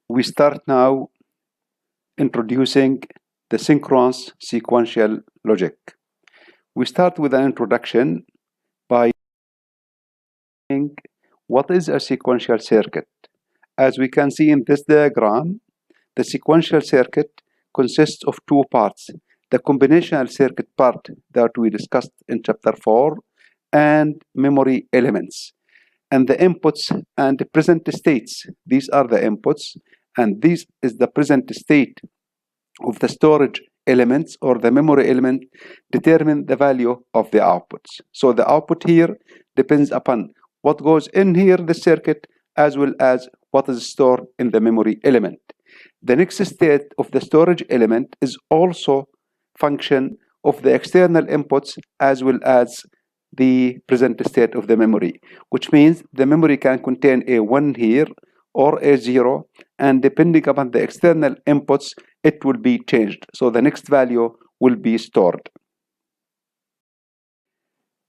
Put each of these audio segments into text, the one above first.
We start now introducing the synchronous sequential logic. We start with an introduction by saying what is a sequential circuit. As we can see in this diagram, the sequential circuit consists of two parts: the combinational circuit part that we discussed in chapter 4 and memory elements. And the inputs and the present states, these are the inputs, and this is the present state of the storage elements or the memory element determine the value of the outputs. So the output here depends upon what goes in here, the circuit, as well as what is stored in the memory element. The next state of the storage element is also function of the external inputs as well as the present state of the memory, which means the memory can contain a 1 here or a 0, and depending upon the external inputs, it will be changed. So the next value will be stored.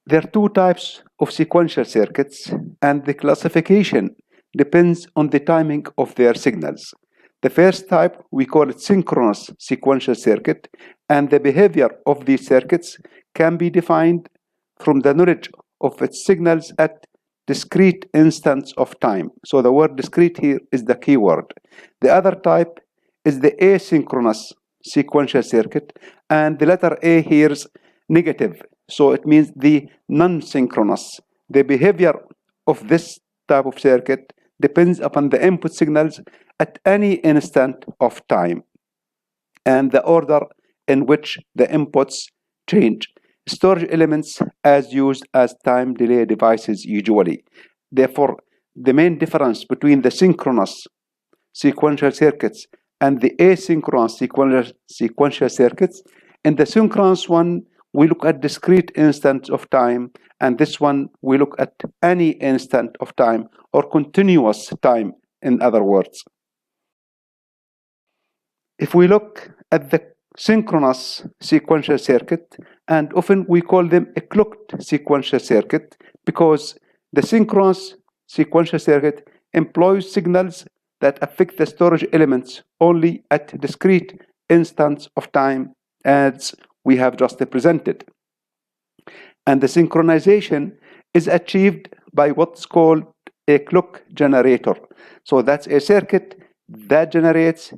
There are two types of sequential circuits, and the classification depends on the timing of their signals. The first type, we call it synchronous sequential circuit, and the behavior of these circuits can be defined from the knowledge of its signals at discrete instants of time. So the word discrete here is the key word. The other type is the asynchronous sequential circuit, and the letter A here is negative. So it means the non-synchronous. The behavior of this type of circuit depends upon the input signals at any instant of time and the order in which the inputs change. Storage elements as used as time delay devices usually. Therefore, the main difference between the synchronous sequential circuits and the asynchronous sequential circuits, in the synchronous one, we look at discrete instants of time, and this one we look at any instant of time or continuous time, in other words. If we look at the synchronous sequential circuit, and often we call them a clocked sequential circuit because the synchronous sequential circuit employs signals that affect the storage elements only at discrete instants of time as we have just presented. And the synchronization is achieved by what's called a clock generator. So that's a circuit that generates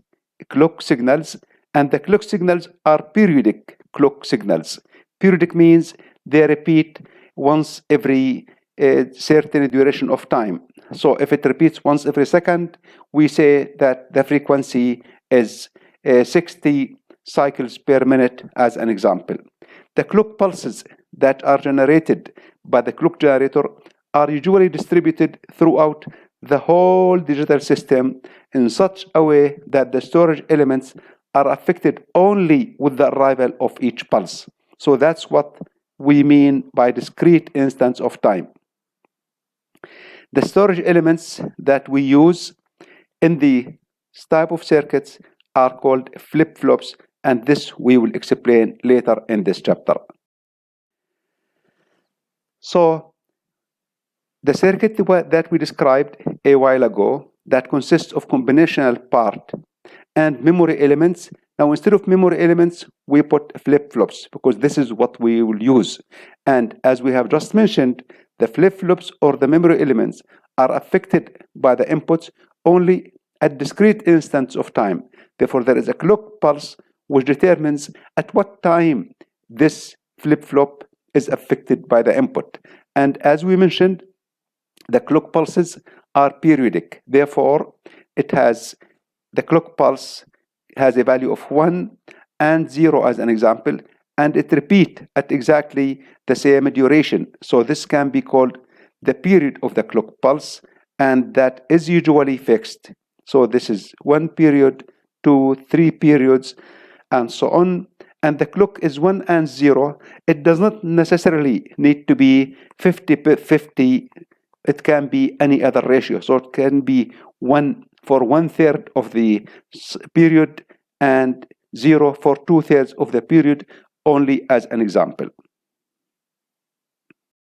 clock signals, and the clock signals are periodic clock signals. Periodic means they repeat once every certain duration of time. So if it repeats once every second, we say that the frequency is 60 cycles per minute as an example. The clock pulses that are generated by the clock generator are usually distributed throughout the whole digital system in such a way that the storage elements are affected only with the arrival of each pulse. So that's what we mean by discrete instants of time. The storage elements that we use in the type of circuits are called flip-flops, and this we will explain later in this chapter. So the circuit that we described a while ago that consists of combinational part and memory elements. Now instead of memory elements, we put flip-flops because this is what we will use. And as we have just mentioned, the flip-flops or the memory elements are affected by the inputs only at discrete instants of time. Therefore, there is a clock pulse which determines at what time this flip-flop is affected by the input. And as we mentioned, the clock pulses are periodic. Therefore, the clock pulse has a value of 1 and 0 as an example, and it repeats at exactly the same duration. So this can be called the period of the clock pulse, and that is usually fixed. So this is 1 period, 2, 3 periods, and so on. And the clock is 1 and 0. It does not necessarily need to be 50-50. It can be any other ratio. So it can be 1 for 1/3 of the period and 0 for 2/3 of the period, only as an example.